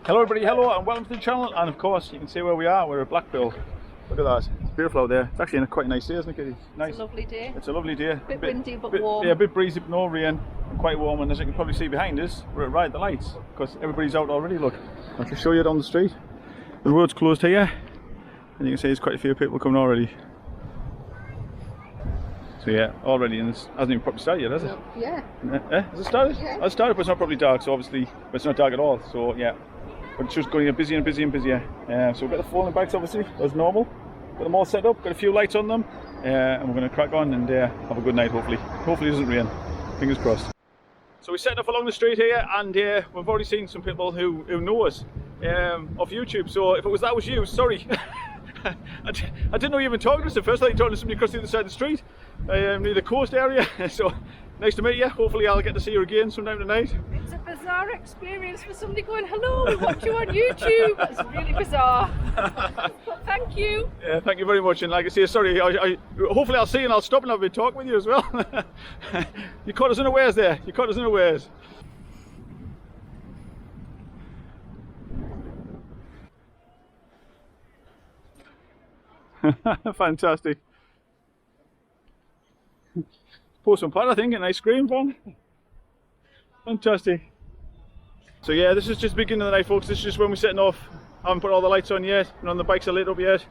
Hello everybody, hello and welcome to the channel, and of course you can see where we are. We're at Blackpool. Look at that, it's beautiful out there. It's actually quite a nice day, isn't it, Kitty? Nice. It's a lovely day. It's a lovely day. A bit windy but warm. Yeah, a bit breezy but no rain, and quite warm, and as you can probably see behind us, we're at Ride the Lights, because everybody's out already, look. I'll just show you down the street. The road's closed here, and you can see there's quite a few people coming already. So yeah, already, and it hasn't even properly started yet, has it? Yeah. Has it started? Yeah. It started, but it's not properly dark, so obviously, but it's not dark at all, so yeah. But it's just going to get busier and busier and busier. So we've got the falling bikes obviously, as normal. Got them all set up, got a few lights on them, and we're going to crack on and have a good night hopefully. Hopefully it doesn't rain, fingers crossed. So we're setting up along the street here, and we've already seen some people who know us off YouTube, so if that was you, sorry. I didn't know you were even talking to us at first. I thought you were talking to somebody across the other side of the street, near the coast area. So nice to meet you. Hopefully I'll get to see you again sometime tonight. It's a bizarre experience for somebody going, hello, we watch you on YouTube. It's really bizarre. But thank you. Yeah, thank you very much. And like I say, sorry, hopefully I'll see you and I'll stop and have a talk with you as well. You caught us unawares there. You caught us unawares. Fantastic. Postman Pat, I think, an ice cream van. Fantastic. So yeah, this is just the beginning of the night, folks. This is just when we're setting off. I haven't put all the lights on yet. None of the bikes are lit up yet.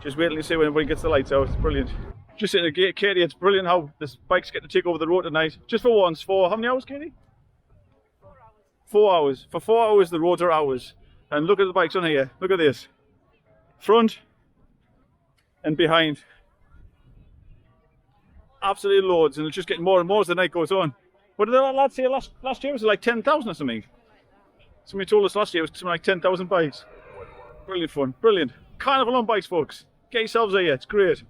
Just waiting to see when everybody gets the lights out. It's brilliant. Just sitting at the gate, Katie. It's brilliant how this bikes get to take over the road tonight. Just for once. For how many hours, Katie? 4 hours. 4 hours. For 4 hours, the roads are ours. And look at the bikes on here. Look at this. Front and behind. Absolutely loads, and it's just getting more and more as the night goes on. What did the lads say last year? Was it like 10,000 or something? Somebody told us last year it was something like 10,000 bikes. Brilliant fun, brilliant. Carnival on bikes, folks. Get yourselves here, it's great.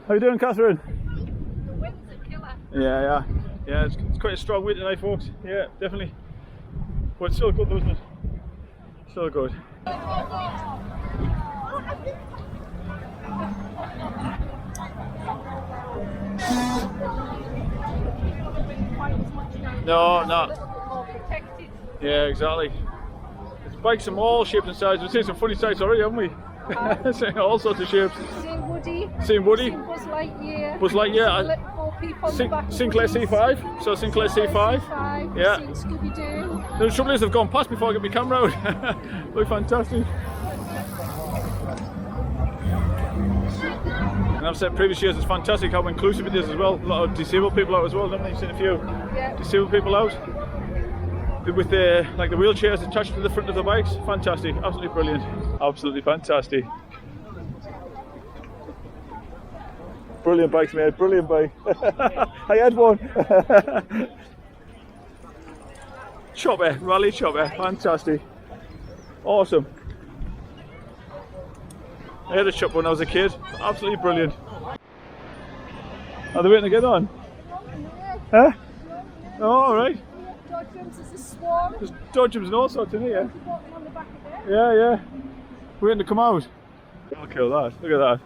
How you doing, Catherine? The wind's a killer. Yeah, it's quite a strong wind tonight, folks. Yeah, definitely. But it's still good, though, isn't it? Still good. No. Yeah, exactly. It's bikes from all shapes and sizes. We've seen some funny sights already, haven't we? All sorts of shapes. Seen Woody. Seen Woody. Seen Buzz Lightyear. Buzz Lightyear. Sinclair C5. So Sinclair C5. Yeah. Seen Scooby-Doo. The trouble is they've gone past before I get my camera out. Look fantastic. And I've said previous years it's fantastic how inclusive it is as well. A lot of disabled people out as well, haven't you? You've seen a few disabled people out. With the wheelchairs attached to the front of the bikes. Fantastic, absolutely brilliant. Absolutely fantastic. Brilliant bikes, mate, brilliant bike. I had one. Chopper, rally chopper, fantastic. Awesome. I had a chopper when I was a kid, absolutely brilliant. Are they waiting to get on? Huh? Oh, alright. Dodgems is a swarm. There's dodgems and all sorts in here. Walking on the back of it. Yeah. Waiting to come out. I'll kill that. Look at that.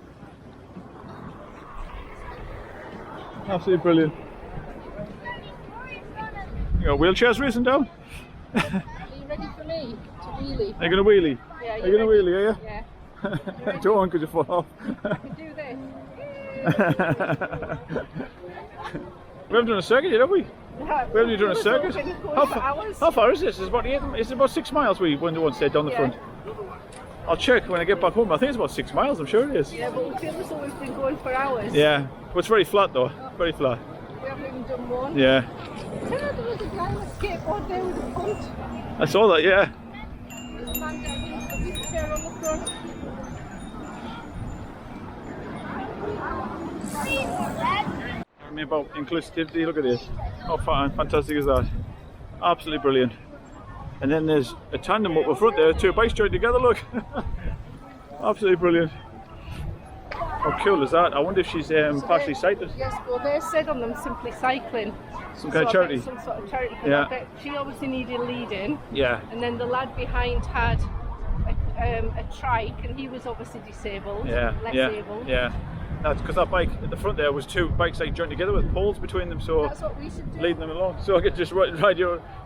Absolutely brilliant. You got wheelchairs racing down? Are you ready for me to wheelie? Are you going to wheelie? Yeah, are you going to wheelie, are you? Yeah. Don't, because you fall off. I can do this. We haven't done a circuit yet, have we? No, We haven't even done a circuit. How far is this? It's about 6 miles we once said down the front. I'll check when I get back home. I think it's about 6 miles, I'm sure it is. Yeah, but we feel it's always been going for hours. Yeah, but it's very flat though. Very flat. We haven't even done one. Yeah. There was a guy on a skateboard there with a punt. I saw that, yeah. There's a man down with a wheelchair on the front. I mean about inclusivity, look at this. How fantastic is that? Absolutely brilliant. And then there's a tandem up the front there, two bikes joined together, look. Absolutely brilliant. How cool is that? I wonder if she's partially sighted. Yes, well they said on them simply cycling. Some kind of charity. Some sort of charity. Yeah. I bet she obviously needed leading. Yeah. And then the lad behind had a trike, and he was obviously disabled. Yeah. Less Yeah. able. Yeah. That's because that bike at the front there was two bikes like joined together with poles between them, so That's what we should do. leading them along. So I could just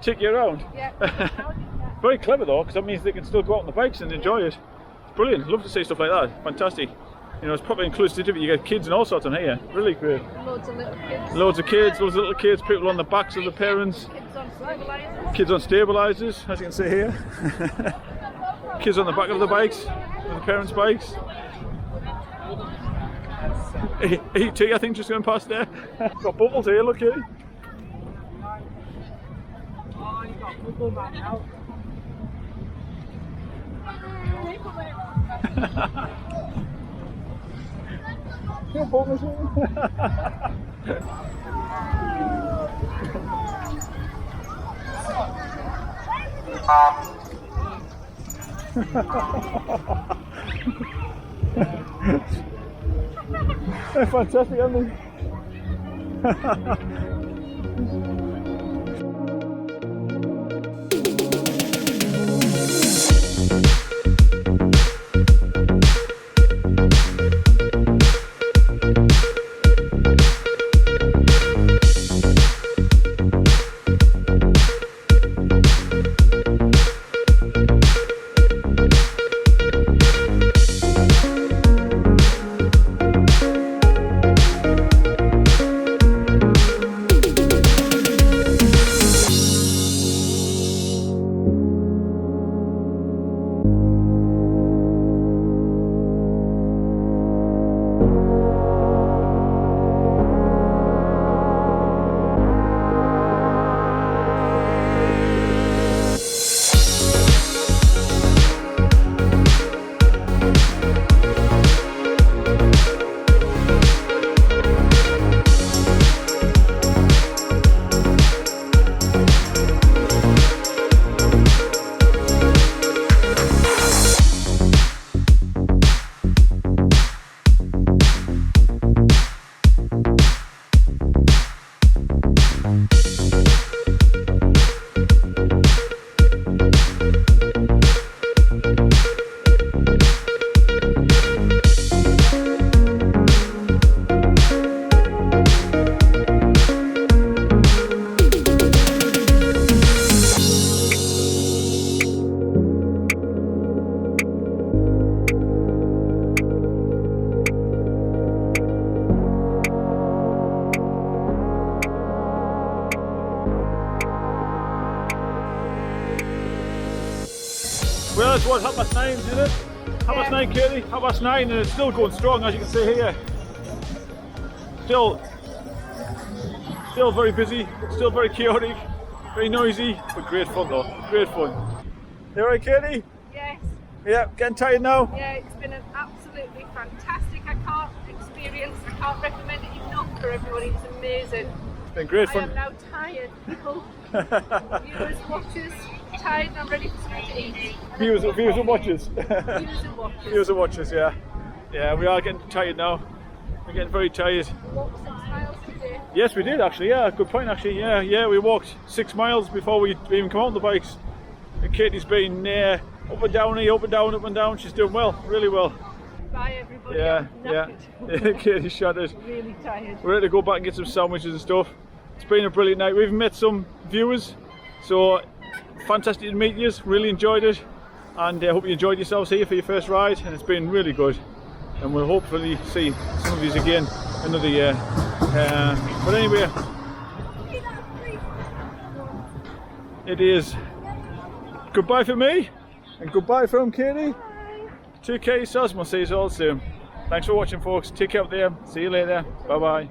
take you around. Yeah. Very clever though, because that means they can still go out on the bikes and enjoy it. It's brilliant. Love to see stuff like that. Fantastic. You know, it's proper inclusivity. You get kids and all sorts on here. Really great. Loads of little kids. Loads of kids, loads of little kids, people on the backs of the parents. Kids on stabilisers. Kids on stabilisers, as you can see here. Kids on the back of the bikes, of the parents' bikes. E.T. I think just going past there. Got bubbles here, look here. Oh, you got bubble man now. Bubbles. They're fantastic, aren't they? Well, it's what, 9:30, isn't it? 9:30, Katie? 9:30, and it's still going strong, as you can see here. Still very busy, still very chaotic, very noisy, but great fun though, great fun. You alright, Katie? Yes. Yeah, getting tired now? Yeah, it's been an absolutely fantastic. I can't recommend it enough for everybody. It's amazing. It's been great I fun. am now tired, people. Viewers, watchers, tired and I'm ready for something to eat. Viewers and watchers. Viewers and watchers. Viewers and watchers, yeah. Yeah, we are getting tired now. We're getting very tired. Walked 6 miles today. Yes, we did actually, yeah, good point actually. Yeah, we walked 6 miles before we even come out on the bikes. And Katie's been up and down, up and down. She's doing well, really well. Bye everybody. Yeah, I'm knackered. Katie's shattered. Really tired. We're ready to go back and get some sandwiches and stuff. It's been a brilliant night. We've met some viewers, so fantastic to meet you. Really enjoyed it, and I hope you enjoyed yourselves here for your first ride. And it's been really good, and we'll hopefully see some of you again another year. But anyway, it is goodbye from me, and goodbye from Katie. Take care of yourselves, and we'll see you all soon. Thanks for watching, folks. Take care up there. See you later. Bye bye.